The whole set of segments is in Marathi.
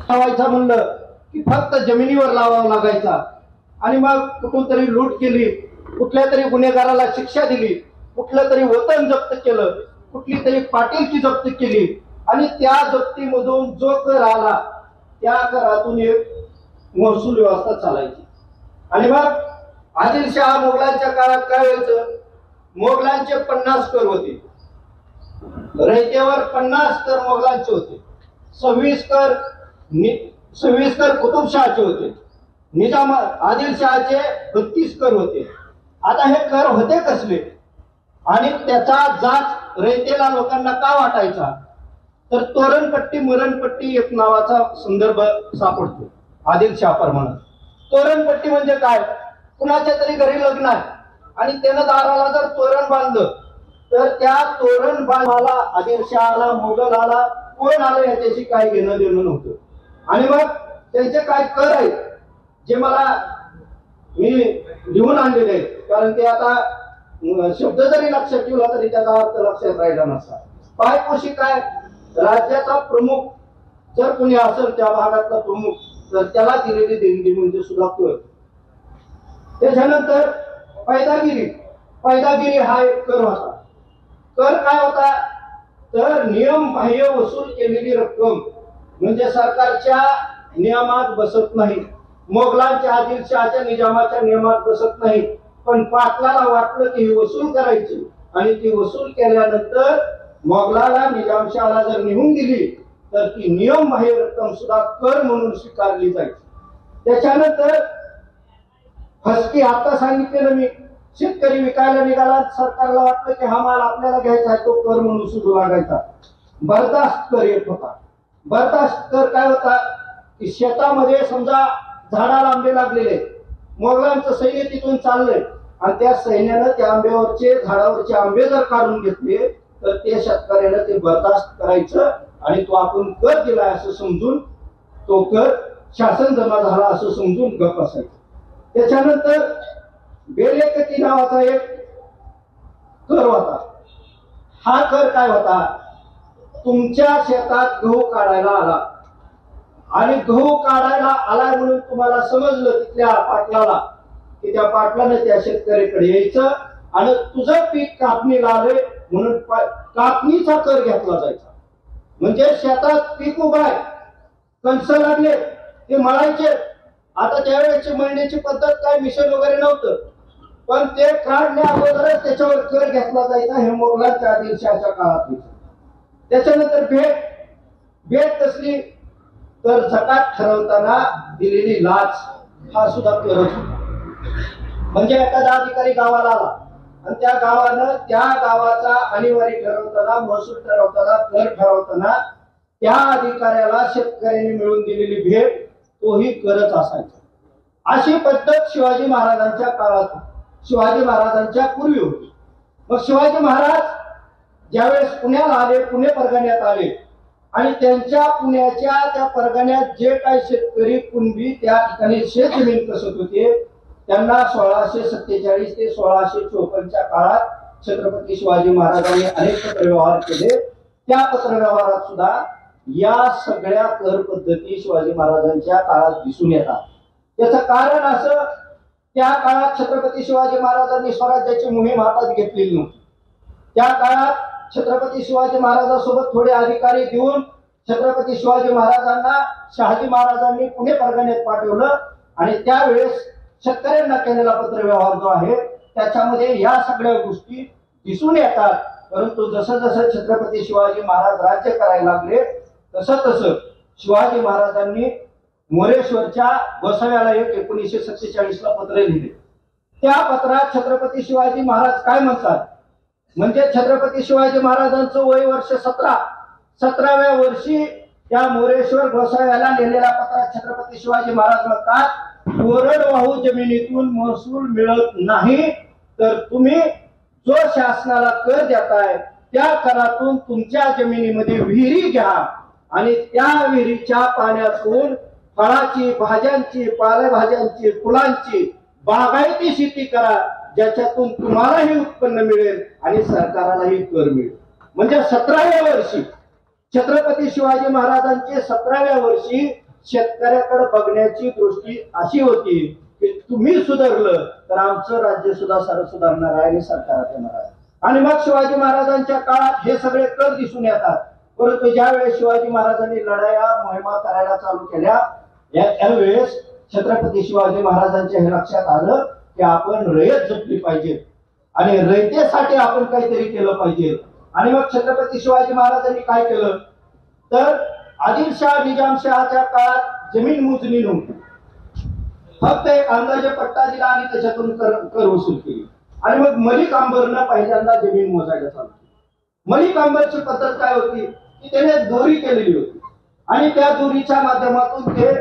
लावायचा म्हणलं की फक्त जमिनीवर लावावा लागायचा आणि मग कुठून तरी लूट केली, कुठल्या तरी गुन्हेगाराला शिक्षा दिली, कुठलं तरी वतन जप्त केलं, कुठली तरी पाटीलकी जप्त केली आणि त्या जप्तीमधून जो कर आला त्या करातून एक महसूल व्यवस्था चालायची. आणि मग आदिलशाह मुघलांच्या काळात काय व्हायचं, मोगलांचे 50 कर होते, रयतेवर 50 कर मोगलांचे होते, 26 कर कुतुबशहाचे होते, निजाम आदिलशहाचे 32 कर होते. आता हे कर होते कसले आणि त्याचा जाच रयतेला लोकांना का वाटायचा, तर तोरणपट्टी मरणपट्टी एक नावाचा संदर्भ सापडतो आदिलशाह प्रमाणे. तोरणपट्टी म्हणजे काय, कुणाच्या तरी घरी लग्न आहे आणि त्यानं दाराला जर तोरण बांधलं तर त्या तोरण बांधाला आदिलशहाला मोगलाला कोण आलं याच्याशी काय घेणं देणं नव्हतं. आणि मग त्यांचे काय कर आहेत जे मी लिहून आणलेले आहेत, कारण ते आता शब्द जरी लक्षात ठेवला तरी त्याचा अर्थ लक्षात राहिला नसता. पायपोशी काय, राज्याचा प्रमुख जर कोणी असेल त्या भागातला प्रमुख तर त्याला दिलेली देणगी म्हणजे सुद्धा कर. त्याच्यानंतर पैदागिरी हा एक कर होता. कर काय होता, तर नियम बाह्य वसूल केलेली रक्कम म्हणजे सरकारच्या नियमात बसत नाही, मोगलांच्या आदिलशहाच्या निजामाच्या नियमात बसत नाही, पण पाटलाला वाटलं की ही वसूल करायची आणि ती वसूल केल्यानंतर मोगलाला निजामशाहाला जर निघून दिली तर ती नियम बाह्य रक्कम सुद्धा कर म्हणून स्वीकारली जायची. त्याच्यानंतर फसकी, आता सांगितलेलं मी, शेतकरी विकायला निघाला, सरकारला वाटलं की हा माल आपल्याला घ्यायचा आहे, तो कर म्हणून सुरू लागायचा. बरदास्त कर येत होता. बरदास्त कर काय होता की शेतामध्ये समजा झाडाला आंबे लागलेले, मोगलांचं सैन्य तिथून चाललंय आणि त्या सैन्यानं त्या आंब्यावरचे झाडावरचे आंबे जर काढून घेतले तर ते शेतकऱ्याला ते बरदास्त करायचं आणि तो आपण कर दिलाय असं समजून तो कर शासन जमा झाला असं समजून गप असायचं. त्याच्यानंतर बेलेकती नावाचा एक कर होता. हा कर काय होता, तुमच्या शेतात गहू काढायला आला आणि गहू काढायला आलाय म्हणून तुम्हाला समजलं तिथल्या पाटलाला की त्या पाटलाने त्या शेतकऱ्याकडे यायचं आणि तुझं पीक कापणीला आलंय म्हणून कापणीचा कर घेतला जायचा. म्हणजे शेतात पीक उभा आहे, कणस लागले, ते मळायचे. आता त्यावेळेची मळण्याची पद्धत काय मिशन वगैरे नव्हतं, पण ते काढण्या अगोदरच त्याच्यावर कर घेतला जायचा. हे मोगलांच्या आदिलशहाच्या काळात. त्याच्यानंतर भेट कसली, तर जकात ठरवताना दिलेली लाच हा सुद्धा करच होता. म्हणजे एखादा अधिकारी गावाला आला आणि त्या गावानं त्या गावाचा अनिवार्य ठरवताना, महसूल ठरवताना, कर ठरवताना त्या अधिकाऱ्याला शेतकऱ्यांनी मिळून दिलेली भेट तोही करच असायचा. अशी पद्धत शिवाजी महाराजांच्या काळात, शिवाजी महाराजांच्या पूर्वी होती. मग शिवाजी महाराज ज्यावेळेस पुण्याला आले, पुणे परगण्यात आले आणि त्यांच्या पुण्याच्या त्या परगण्यात जे काही शेतकरी कुणबी त्या ठिकाणी शेतजमीन कसत होते त्यांना 1647 ते 1654च्या काळात छत्रपती शिवाजी महाराजांनी अनेक पत्रव्यवहार केले. त्या पत्रव्यवहारात सुद्धा या सगळ्या कर पद्धती शिवाजी महाराजांच्या काळात दिसून येतात. त्याचं कारण असं, त्या काळात छत्रपती शिवाजी महाराजांनी स्वराज्याची मोहीम हातात घेतलेली नव्हती. त्या काळात छत्रपती शिवाजी महाराजांसोबत थोडे अधिकारी देऊन छत्रपती शिवाजी महाराजांना शहाजी महाराजांनी पुणे परगण्यात पाठवलं आणि त्यावेळेस शेतकऱ्यांना केलेला पत्रव्यवहार जो आहे त्याच्यामध्ये या सगळ्या गोष्टी दिसून येतात. परंतु जसं जसं छत्रपती शिवाजी महाराज राज्य करायला लागले तसं तसं शिवाजी महाराजांनी मोरेश्वरच्या गोसाव्याला 1947 ला पत्र लिहिले. त्या पत्रात छत्रपती शिवाजी महाराज काय म्हणतात, म्हणजे छत्रपती शिवाजी महाराजांचं वय वर्ष 17व्या वर्षी त्या मोरेश्वर गोसाव्याला लिहिलेल्या पत्रात छत्रपती शिवाजी महाराज म्हणतात, कोरडवाहू जमिनीतून महसूल मिळत नाही तर तुम्ही जो शासनाला कर देताय त्या करातून तुमच्या जमिनीमध्ये विहिरी घ्या आणि त्या विहिरीच्या पाण्यातून फळाची, भाज्यांची, पालेभाज्यांची, फुलांची बागायती शेती करा, ज्याच्यातून तुम्हालाही उत्पन्न मिळेल आणि सरकारालाही कर मिळेल. म्हणजे 17व्या वर्षी छत्रपती शिवाजी महाराजांचे 17व्या वर्षी शेतकऱ्याकडे बघण्याची दृष्टी अशी होती की तुम्ही सुधारलं तर आमचं राज्य सुद्धा सुधारणार आहे आणि सरकारात येणार आहे. आणि मग शिवाजी महाराजांच्या काळात हे सगळे कर दिसून येतात. परंतु ज्या वेळेस शिवाजी महाराजांनी लढाया मोहिमा करायला चालू केल्या त्यावेळेस छत्रपती शिवाजी महाराजांच्या हे लक्षात आलं की आपण रयत जपली पाहिजे आणि रयतेसाठी आपण काहीतरी केलं पाहिजे. आणि मग छत्रपती शिवाजी महाराजांनी काय केलं तर आदिलशाह निजामशहाच्या काळात जमीन मोजणी नव्हती. फक्त एक अंदाजे पट्टा दिला आणि त्याच्यातून कर वसूल केली. आणि मग मलिक अंबरनं पहिल्यांदा जमीन मोजायला चालू केली. मलिक अंबरची पद्धत काय होती की त्याने दोरी केलेली होती आणि त्या दोरीच्या माध्यमातून ते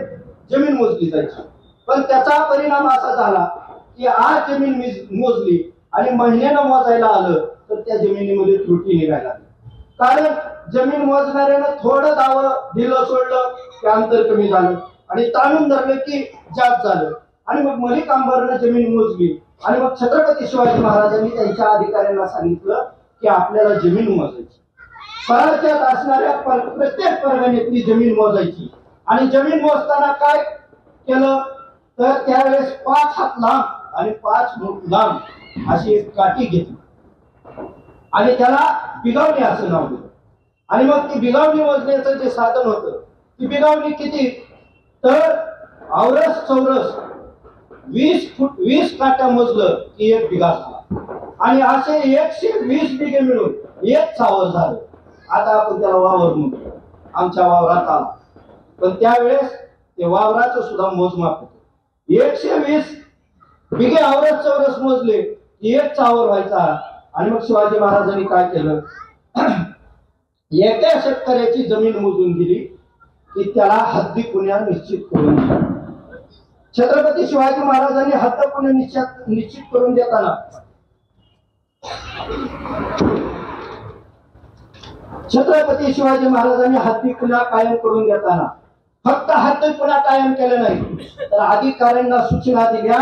जमीन मोजली जायची. पण त्याचा परिणाम असा झाला की आज जमीन मोजली आणि महिन्यानं मोजायला आलं तर त्या जमिनीमध्ये त्रुटी निघायला लागली. कारण जमीन मोजणाऱ्यानं थोडं दावं दिलं सोडलं की अंतर कमी झालं आणि ताणून धरलं की जास्त झालं. आणि मग मलिक अंबरनं जमीन मोजली आणि मग छत्रपती शिवाजी महाराजांनी त्यांच्या अधिकाऱ्यांना सांगितलं की आपल्याला जमीन मोजायची. स्वराज्यात असणाऱ्या प्रत्येक परगणेतली जमीन मोजायची. आणि जमीन मोजताना काय केलं तर त्यावेळेस 5 हात लांब आणि 5 फूट लांब अशी एक काठी घेतली आणि त्याला बिगावणी असं नाव दिलं. आणि मग ती बिगावणी मोजण्याचं जे साधन होतं ती बिगावणी किती तर औरस चौरस 20 काट्या मोजलं की 1 बिघा झाला. आणि असे 120 बिघे मिळून 1 चावर झालं. आता आपण त्याला वावर म्हणतो. आमच्या वावरात आला पण त्यावेळेस ते वावराचं सुद्धा मोजमाप होतं. 120 बिघे औरस चौरस मोजले की 1 चावर व्हायचा. आणि मग शिवाजी महाराजांनी काय केलं एका शेतकऱ्याची जमीन मोजून दिली की त्याला हद्दी पुण्या निश्चित करून दिला. छत्रपती शिवाजी महाराजांनी हद्द पुणे निश्चित करून देताना छत्रपती शिवाजी महाराजांनी हद्दी पुण्या कायम करून देताना फक्त हद्दी पुण्या कायम केलं नाही तर अधिकाऱ्यांना सूचना दिल्या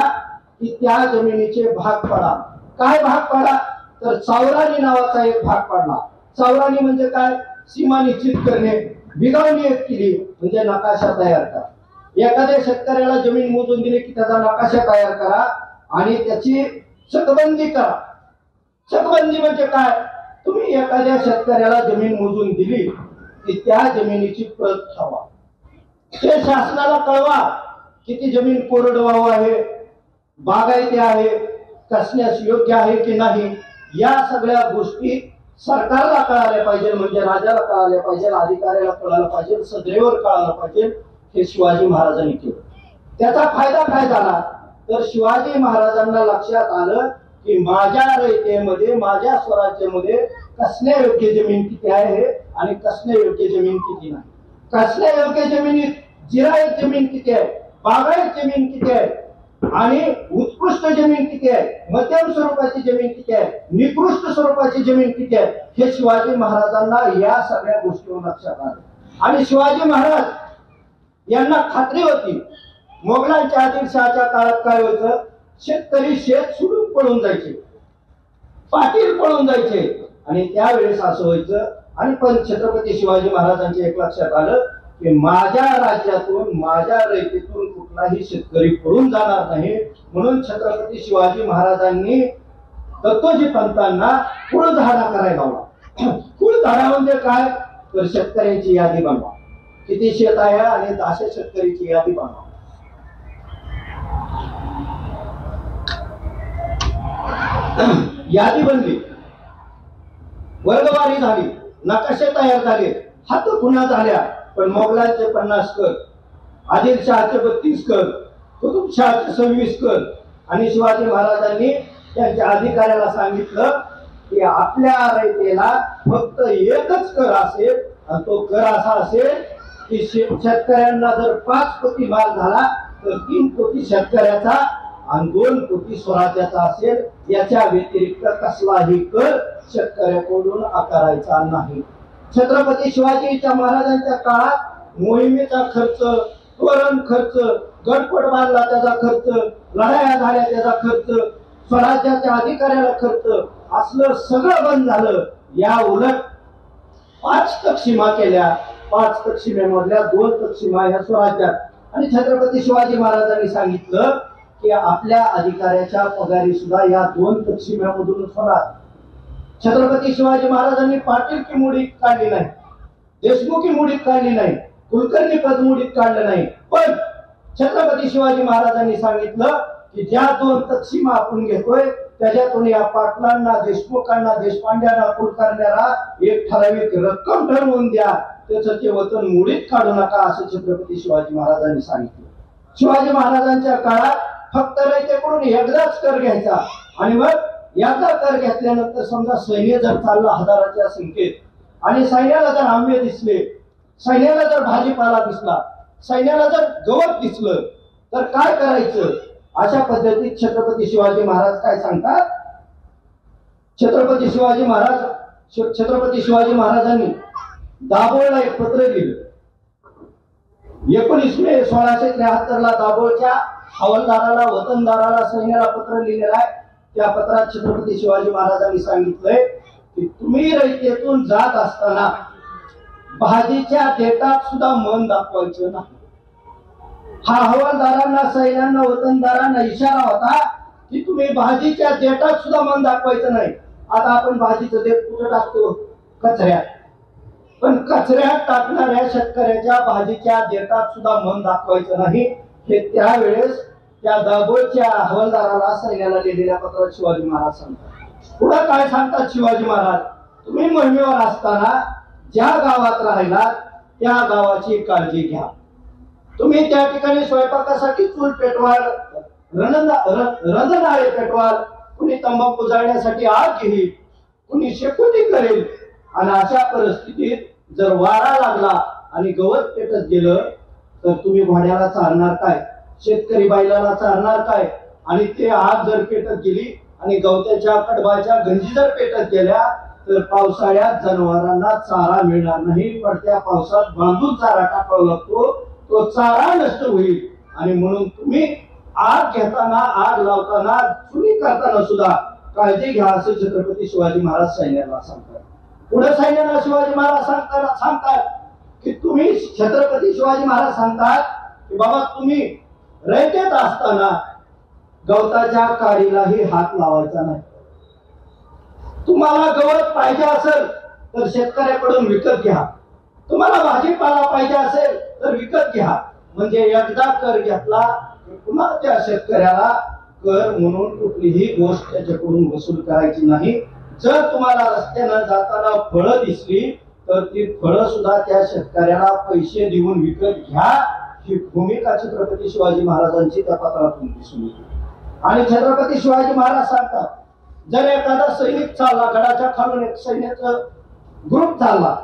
की त्या जमिनीचे भाग पाडा. काय भाग पाडा तर चावरानी नावाचा एक भाग पाडला. चावरानी म्हणजे काय सीमा निश्चित करणे. बिगावणी एक केली म्हणजे नकाशा तयार करा. एखाद्या शेतकऱ्याला जमीन मोजून दिली की त्याचा नकाशा तयार करा आणि त्याची शकबंदी करा. शकबंदी म्हणजे काय तुम्ही एखाद्या शेतकऱ्याला जमीन मोजून दिली की त्या जमिनीची प्रत ठेवा. ते शासनाला कळवा किती जमीन कोरडवाहू आहे बागायती आहे कसण्यास योग्य आहे की नाही. या सगळ्या गोष्टी सरकारला कळाल्या पाहिजे म्हणजे राजाला कळाल्या पाहिजे अधिकाऱ्याला कळायला पाहिजे सदैवर कळायला पाहिजे. हे शिवाजी महाराजांनी केलं. त्याचा फायदा काय झाला तर शिवाजी महाराजांना लक्षात आलं की माझ्या रयतेमध्ये माझ्या स्वराज्यामध्ये कसण्यायोग्य जमीन किती आहे आणि कसण्यायोग्य जमीन किती नाही. कसण्यायोग्य जमिनीत जिरायत जमीन किती आहे बागायत जमीन किती आहे आणि उत्कृष्ट जमीन किती आहे मध्यम स्वरूपाची जमीन किती आहे निकृष्ट स्वरूपाची जमीन किती आहे हे शिवाजी महाराजांना या सगळ्या गोष्टीवर लक्षात आलं. आणि शिवाजी महाराज यांना खात्री होती मोगलांच्या आदिलशहाच्या काळात काय व्हायचं शेतकरी शेत सोडून पळून जायचे पाटील पळून जायचे आणि त्यावेळेस असं व्हायचं. आणि पण छत्रपती शिवाजी महाराजांच्या एक लक्षात आलं की माझ्या राज्यातून माझ्या रयतेतून कुठलाही शेतकरी पळून जाणार नाही. म्हणून छत्रपती शिवाजी महाराजांनी दत्तोजी पंतांना कुळधाडा करायला लावला. कुळधाडा म्हणजे काय तर शेतकऱ्यांची यादी बनवा. किती शेत आहे आणि अशा शेतकऱ्यांची यादी बनवा. यादी बनली वर्गवारी झाली नकाशे तयार झाले हात पुन्हा झाल्या. पण मोगलांचे 50 कर आदिलशहाचे 32 कर कुतुबशहाचे 26 कर. आणि शिवाजी महाराजांनी त्यांच्या अधिकाऱ्याला सांगितलं की आपल्या रयतेला फक्त एकच कर असेल आणि तो कर असा असेल की शेतकऱ्यांना जर 5 कोटी माल झाला तर 3 कोटी शेतकऱ्याचा आणि 2 कोटी स्वराज्याचा असेल. याच्या व्यतिरिक्त कसलाही कर शेतकऱ्याकडून आकारायचा नाही. छत्रपती शिवाजीच्या महाराजांच्या काळात मोहिमेचा खर्च तोरण खर्च गडपड बांधला त्याचा खर्च लढाया झाल्या त्याचा खर्च स्वराज्याच्या अधिकाऱ्याला खर्च असलं सगळं बंद झालं. या उलट 5 तकसीमा केल्या 5 तक्षशिलेमधल्या 2 तक्षशिला ह्या स्वराज्यात. आणि छत्रपती शिवाजी महाराजांनी सांगितलं की आपल्या अधिकाऱ्याच्या पगारी सुद्धा या 2 तक्षशिल्यामधूनच होणार. छत्रपती शिवाजी महाराजांनी पाटील की मुडीत काढली नाही, देशमुखी मुडीत काढली नाही, कुलकर्णी पद मुडीत काढलं नाही, पण छत्रपती शिवाजी महाराजांनी सांगितलं की ज्या 2 तक्षशिमा आपण घेतोय त्याच्यातून या पाटलांना, देशमुखांना, देशपांड्यांना, कुलकर्ण्यांना एक ठराविक रक्कम ठरवून द्या, त्याचं ते वतन मुडीत काढू नका, असं छत्रपती शिवाजी महाराजांनी सांगितलं. शिवाजी महाराजांच्या काळात फक्त रयतेकडून एकदाच कर घ्यायचा आणि मग याचा कर घेतल्यानंतर समजा सैन्य जर चाललं हजाराच्या संख्येत आणि सैन्याला जर आंबे दिसले, सैन्याला जर भाजीपाला दिसला, सैन्याला जर गवत दिसलं तर काय करायचं? अशा पद्धतीत छत्रपती शिवाजी महाराज काय सांगतात? छत्रपती शिवाजी महाराजांनी दाभोळला एक पत्र लिहिलं. 19 मे 1673 दाभोळच्या हवालदाराला, वतनदाराला, सैन्याला पत्र लिहिलेलं आहे. त्या पत्रात छत्रपती शिवाजी महाराजांनी सांगितलंय की तुम्ही रयतेतून जात असताना भाजीच्या देठात सुद्धा मन दाखवायचं नाही. हा हवालदारांना, सैन्यांना, वतनदारांना इशारा होता की तुम्ही भाजीच्या देठात सुद्धा मन दाखवायचं नाही. आता आपण भाजीचं देठ कुठं टाकतो? कचऱ्यात. पण कचऱ्यात टाकणाऱ्या शेतकऱ्याच्या भाजीच्या देठात सुद्धा मन दाखवायचं नाही. हे त्यावेळेस त्या दाभोळच्या हवालदाराला, सैन्याला लिहिलेल्या पत्रात शिवाजी महाराज सांगतात. पुढे काय सांगतात शिवाजी महाराज? तुम्ही मोहिमेवर असताना ज्या गावात राहिला त्या गावाची काळजी घ्या. तुम्ही त्या ठिकाणी स्वयंपाकासाठी चूल पेटवाल, रंधनाळे पेटवाल, कुणी तंबाखू जाळण्यासाठी आग घेईल, कुणी शेकोटी करेल. आणि अशा परिस्थितीत जर वारा लागला आणि गवत पेटत गेलं तर तुम्ही घोड्याला चालणार काय? शेतकरी बैलाला चालणार काय? आणि ते आग जर पेटत गेली आणि गवत्याच्या, कडबाच्या गंजी जर पेटत गेल्या तर पावसाळ्यात जनावरांना चारा मिळणार नाही. पडत्या पावसात बांधून चारा टाकावा लागतो, तो चारा नष्ट होईल. आणि म्हणून तुम्ही आग घेताना, आग लावताना, चुली करताना सुद्धा काळजी घ्या, असं छत्रपती शिवाजी महाराज सैन्याला सांगतात. पुढे सैन्याला शिवाजी महाराज सांगतात की तुम्ही, छत्रपती शिवाजी महाराज सांगतात की बाबा तुम्ही रयतेत असताना गवताच्या काडीलाही हात लावायचा नाही. तुम्हाला गवत पाहिजे असेल तर शेतकऱ्याकडून विकत घ्या, तुम्हाला भाजीपाला पाहिजे असेल तर विकत घ्या. म्हणजे एकदा कर घेतला पुन्हा त्या शेतकऱ्याला कर म्हणून कुठलीही गोष्ट त्याच्याकडून वसूल करायची नाही. जर तुम्हाला रस्त्यानं जाताना फळं दिसली तर ती फळं सुद्धा त्या शेतकऱ्याला पैसे देऊन विकत घ्या. ही भूमिका छत्रपती शिवाजी महाराजांची त्या पत्रातून दिसून येते. आणि छत्रपती शिवाजी महाराज सांगतात, जर एखादा सैनिक चालला, गडाच्या खालून एक सैन्याचा ग्रुप चालला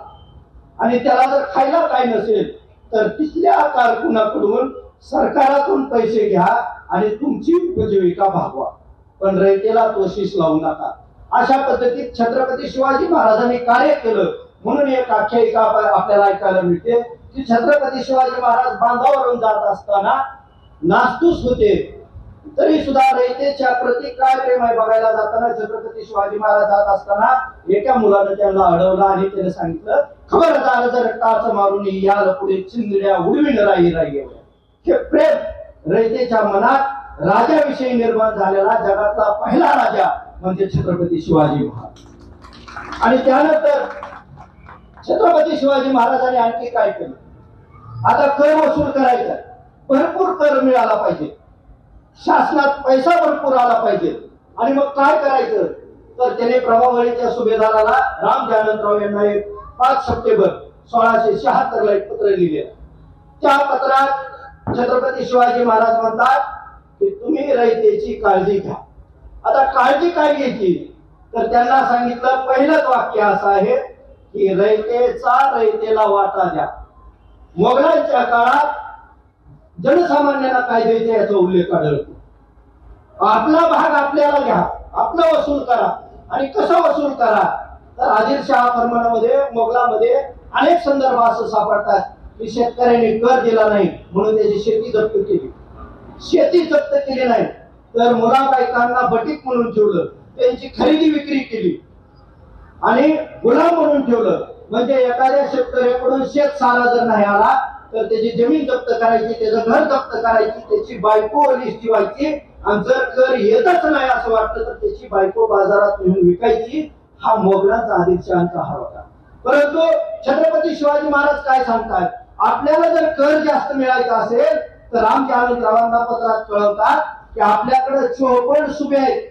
आणि त्याला जर खायला काय नसेल तर तिथल्या कारकुनाकडून, सरकारातून पैसे घ्या आणि तुमची उपजीविका भागवा, पण रयतेला तोशीस लावू नका. अशा पद्धतीत छत्रपती शिवाजी महाराजांनी कार्य केलं. म्हणून एक आख्यायिका आपल्याला ऐकायला मिळते की छत्रपती शिवाजी महाराज बांधावरून जात असताना नासधूस होते, तरी सुद्धा रयतेच्या प्रती काय प्रेम आहे बघायला जाताना छत्रपती शिवाजी महाराज जात असताना एका मुलानं त्यांना अडवलं आणि त्याने सांगितलं, खबरदार जर टाच मारून याला पुढे चिंधड्या उडवीन राही राही. हे प्रेम रयतेच्या मनात राजाविषयी निर्माण झालेला जगातला पहिला राजा म्हणजे छत्रपती शिवाजी महाराज. आणि त्यानंतर छत्रपती शिवाजी महाराजांनी आणखी काय केलं? आता कर वसूल करायचा, भरपूर कर मिळाला पाहिजे, शासनात पैसा भरपूर आला पाहिजे. आणि मग काय करायचं? तर त्याने प्रभावळीच्या सुभेदाराला राम जानंतराव यांना 5 सप्टेंबर 1676 ला एक पत्र लिहिले. त्या पत्रात छत्रपती शिवाजी महाराज म्हणतात की तुम्ही रयतेची काळजी घ्या. आता काळजी काय घ्यायची? तर त्यांना सांगितलं, पहिलंच वाक्य असं आहे की रयतेचा रयतेला वाटा द्या. मोगलांच्या काळात जनसामान्यांना काय द्यायचे याचा उल्लेख आढळतो. आपला भाग आपल्याला घ्या, आपलं वसूल करा. आणि कसं वसूल करा? तर आदिलशहा फरमानामध्ये, मोगलामध्ये अनेक संदर्भ असं सापडतात की शेतकऱ्यांनी कर दिला नाही म्हणून त्याची शेती जप्त केली, शेती जप्त केली नाही तर मुलाबायकांना बटीक म्हणून ठेवलं, त्यांची खरेदी विक्री केली आणि गुलाम म्हणून ठेवलं. म्हणजे एखाद्या शेतकऱ्याकडून शेत सारा जर नाही आला तर त्याची जमीन जप्त करायची, त्याचं घर जप्त करायची, त्याची बायको लिस्ट ठेवायची, आणि जर कर येतच नाही असं वाटलं तर त्याची बायको बाजारात नेऊन विकायची. हा मोगलांचा आदिलशहाचा हा होता. परंतु छत्रपती शिवाजी महाराज काय सांगतात, आपल्याला जर कर जास्त मिळायचा असेल तर रामजी आनंदरावांना पत्रात कळवतात की आपल्याकडे 54 सुबे आहेत.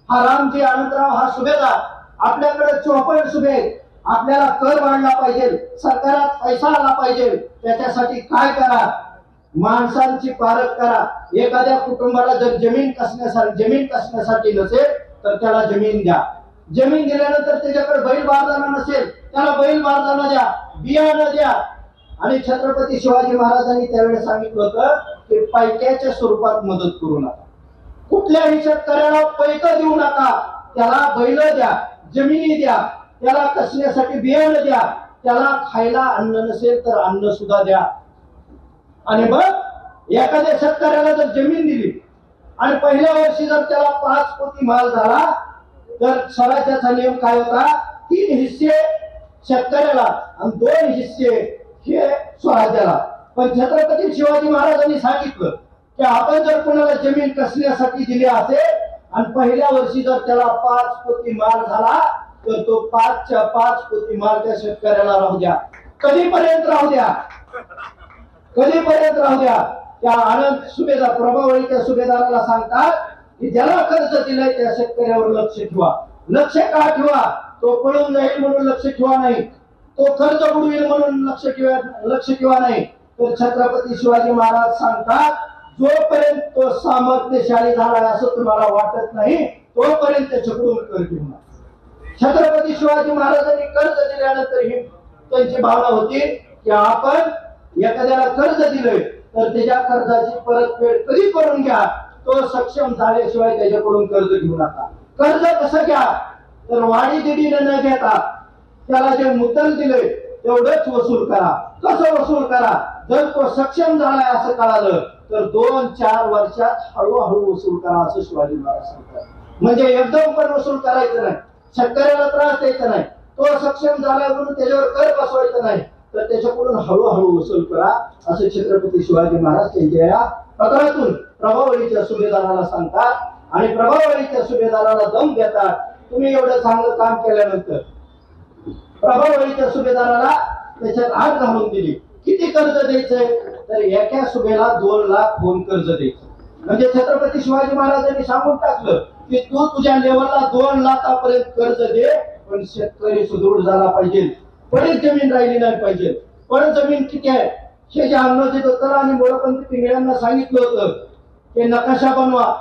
हा रामजी आनंदराव हा सुभेदार, आपल्याकडे 54 सुबे आहेत. आपल्याला कर वाढला पाहिजे, सरकारात पैसा आला पाहिजे. त्याच्यासाठी काय करा, माणसांची पारख करा. एखाद्या कुटुंबाला जर जमीन कसण्यासाठी नसेल तर त्याला जमीन द्या. जमीन दिल्यानंतर त्याच्याकडे बैल बारदाना नसेल त्याला बैल बारदाना द्या, बियाणं द्या. आणि छत्रपती शिवाजी महाराजांनी त्यावेळेस सांगितलं होतं की पैक्याच्या स्वरूपात मदत करू नका. कुठल्याही शेतकऱ्याला पैका देऊ नका, त्याला बैल द्या, जमिनी द्या, त्याला कसण्यासाठी बियाणं द्या, त्याला खायला अन्न नसेल तर अन्न सुद्धा द्या. आणि मग एखाद्या शेतकऱ्याला जर जमीन दिली आणि पहिल्या वर्षी जर त्याला 5 पोती माल झाला तर स्वराज्याचा नियम काय होता, 3 हिस्से शेतकऱ्याला आणि 2 हिस्से हे स्वराज्याला. पण छत्रपती शिवाजी महाराजांनी सांगितलं की आपण जर कोणाला जमीन कसण्यासाठी दिली असेल आणि पहिल्या वर्षी जर त्याला 5 पोती माल झाला तर तो 5च्या 5 पोती माल त्या शेतकऱ्याला राहू द्या. कधीपर्यंत राहू द्या, कधीपर्यंत राहू द्या. त्या आनंद सुभेदार प्रभावळीच्या सुभेदाराला सांगतात की ज्याला कर्ज दिलंय त्या शेतकऱ्यावर लक्ष ठेवा. लक्ष का ठेवा, तो पळून जाईल म्हणून लक्ष ठेवा नाही, तो कर्ज बुडवेल म्हणून लक्ष ठेवा नाही. तर छत्रपती शिवाजी महाराज सांगतात जोपर्यंत तो सामर्थ्यशाली झाला असं तुम्हाला वाटत नाही तोपर्यंत त्याच्याकडून कर्ज घेऊ नका. छत्रपती शिवाजी महाराजांनी कर्ज दिल्यानंतर ही त्यांची भावना होती की आपण एखाद्याला कर्ज दिलंय तर त्याच्या कर्जाची परतफेड कधी करून घ्या, तो सक्षम झाल्याशिवाय त्याच्याकडून कर्ज घेऊ नका. कर्ज कसं घ्या तर वाढी दिडीने न घेता त्याला जे मुद्दल दिलंय तेवढंच वसूल करा. कसं वसूल करा, जर तो सक्षम झालाय असं कळालं तर 2-4 वर्षात हळूहळू वसूल करा असं शिवाजी महाराज सांगतात. म्हणजे एकदम पण वसूल करायचं नाही, शेतकऱ्याला त्रास द्यायचा नाही, तो सक्षम झाला म्हणून त्याच्यावर कर बसवायचा नाही, तर त्याच्याकडून हळूहळू वसूल करा असं छत्रपती शिवाजी महाराज त्यांच्या या पत्रातून प्रभावळीच्या सुभेदाराला सांगतात. आणि प्रभावळीच्या सुभेदाराला दम देतात. तुम्ही एवढं चांगलं काम केल्यानंतर प्रभावळीच्या सुभेदाराला त्याच्यात आग घालून दिली. किती कर्ज द्यायचंय तर एका सुभेला 2 लाख होऊन कर्ज द्यायचं. म्हणजे छत्रपती शिवाजी महाराजांनी सांगून टाकलं की तू तुझ्या लेवलला 2 लाखापर्यंत कर्ज दे, पण शेतकरी सुदृढ झाला पाहिजे, पडीत जमीन राहिली नाही पाहिजे. पण जमीन किती आहे हे जे अंगणोजी दत्तर आणि मोरपंथी पिंगळ्यांना सांगितलं होतं ते नकाशा बनवा,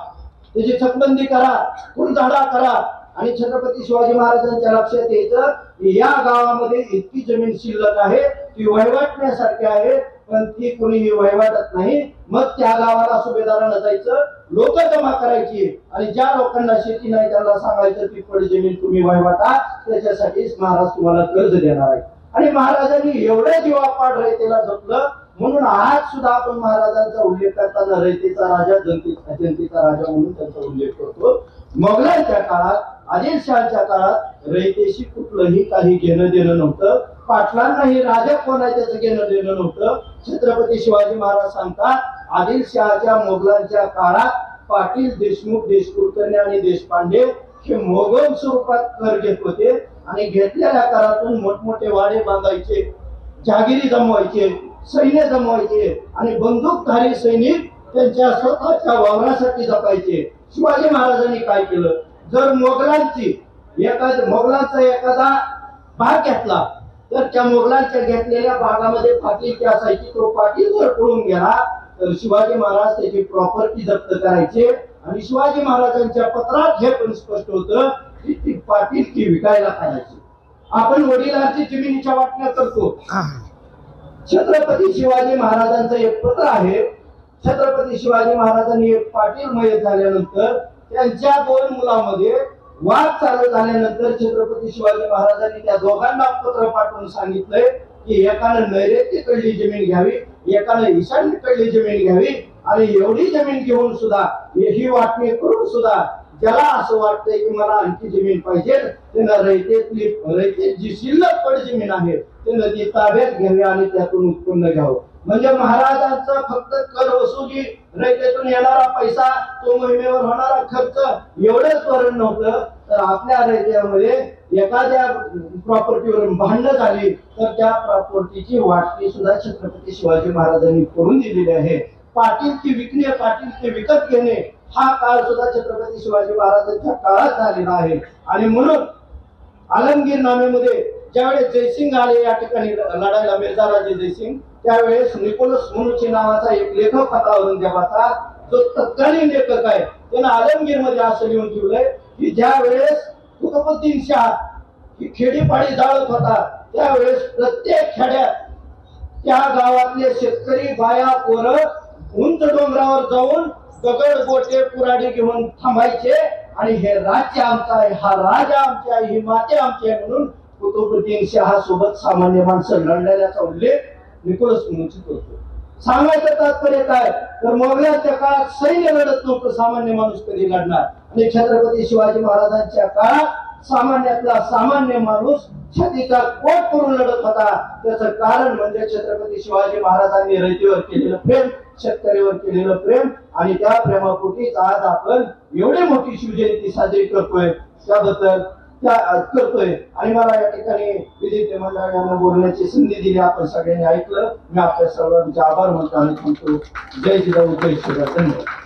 त्याची छकबंदी करा, फुलझाडा करा. आणि छत्रपती शिवाजी महाराजांच्या लक्षात यायचं की या गावामध्ये इतकी जमीन शिल्लक आहे ती वहिवाटण्यासारखी आहे पण ती कोणीही वहिवाटत नाही. मग त्या गावाला सुभेदारांना जायचं, लोक जमा करायची आणि ज्या लोकांना शेती नाही त्यांना सांगायचं की पड जमीन तुम्ही वहिवाटा, त्याच्यासाठीच महाराज तुम्हाला कर्ज देणार आहे. आणि महाराजांनी एवढं जीवापाड रयतेला जपलं म्हणून आज सुद्धा आपण महाराजांचा उल्लेख करताना रयतेचा राजा जनतेचा राजा म्हणून त्यांचा उल्लेख करतो. मोगलांच्या काळात आदिलशहाच्या काळात रयतेशी कुठलंही काही घेणं देणं नव्हतं, पाटलांनाही राजा कोण आहे त्याचं घेणं देणं नव्हतं. छत्रपती शिवाजी महाराज सांगतात आदिलशहाच्या मोगलांच्या काळात पाटील, देशमुख, देशकुलकर्णी आणि देशपांडे हे मोगल स्वरूपात कर घेत होते आणि घेतलेल्या करातून मोठमोठे वाडे बांधायचे, जहागिरी जमवायचे, सैन्य जमवायचे आणि बंदूकधारी सैनिक त्यांच्या स्वतःच्या वावरासाठी जपायचे. शिवाजी महाराजांनी काय केलं, जर मोगलांचा एखादा भाग घेतला तर त्या मोगलांच्या घेतलेल्या भागामध्ये पाटील असायची, तो पाटील जर पळून गेला तर शिवाजी महाराज त्याची प्रॉपर्टी जप्त करायचे. आणि शिवाजी महाराजांच्या पत्रात हे पण स्पष्ट होतं की ती पाटील की विकायला करायची. आपण वडिलांची जमिनीच्या वाटण्या करतो. छत्रपती शिवाजी महाराजांचं एक पत्र आहे. छत्रपती शिवाजी महाराजांनी एक पाटील मयत झाल्यानंतर त्यांच्या 2 मुलांमध्ये वाद चालू झाल्यानंतर छत्रपती शिवाजी महाराजांनी त्या दोघांना पत्र पाठवून सांगितलंय की एकानं नैऋत्येकडली जमीन घ्यावी, एकानं ईशान्येकडली जमीन घ्यावी. आणि एवढी जमीन घेऊन सुद्धा ही वाटणी करून सुद्धा ज्याला असं वाटतंय की मला आणखी जमीन पाहिजे त्यांना रयतेत जी शिल्लक पड जमीन आहे त्यांना ती ताब्यात घ्यावी आणि त्यातून उत्पन्न घ्यावं. म्हणजे महाराजांचा फक्त कर वसुली, रयतेतून येणारा पैसा, तो मोहिमेवर होणारा खर्च एवढंच वरण नव्हतं, तर आपल्या रयतेमध्ये एखाद्या प्रॉपर्टीवर भांडणं झाली तर त्या प्रॉपर्टीची वाटणी सुद्धा छत्रपती शिवाजी महाराजांनी करून दिलेली आहे. पाटीलकी विकणे, पाटीलकी विकत घेणे हा काळ सुद्धा छत्रपती शिवाजी महाराजांच्या काळात झालेला आहे. आणि म्हणून आलमगीर नाम्यामध्ये ज्यावेळेस जयसिंग आले या ठिकाणी लढायला, मिर्झा राजे जयसिंग, त्यावेळेस निकोलस मुनुची नावाचा एक लेखक होता औरंगजेबाचा, जो तत्कालीन लेखक आहे, त्यानं आलमगीर मध्ये असं लिहून ठेवलंय की ज्या वेळेस कुतुबुद्दीन शाह ही खेडीपाडी जाळत होता त्यावेळेस प्रत्येक खेड्यात त्या गावातले शेतकरी, बाया, पोरं उंच डोंगरावर जाऊन दगड, गोटे, कुऱ्हाडी घेऊन थांबायचे आणि हे राज्य आमचं आहे, हा राजा आमचे आहे, ही माते आमची आहे म्हणून कुतुबुद्दीन शाह सोबत सामान्य माणसं लढलेल्याचा उल्लेख निकोलस मुनुची करतो. सांगायचं तात्पर्य काय, तर मोगलांच्या काळात सैन्य लढत नव्हतं, सामान्य माणूस कधी लढणार. आणि छत्रपती शिवाजी महाराजांच्या काळात सामान्यातला सामान्य माणूस छातीचा कोट करून लढत होता. त्याचं कारण म्हणजे छत्रपती शिवाजी महाराजांनी रयतेवर केलेलं प्रेम, शेतकऱ्यावर केलेलं प्रेम, आणि त्या प्रेमापोटीच आज आपण एवढी मोठी शिवजयंती साजरी करतोय, त्याबद्दल करतोय. आणि मला या ठिकाणी विधिज्ञ मंडळांना बोलण्याची संधी दिली, आपण सगळ्यांनी ऐकलं. मी आपल्या सर्वांचे आभार मानतो आणि म्हणतो जय जिजाऊ, जय शिवराय, धन्यवाद.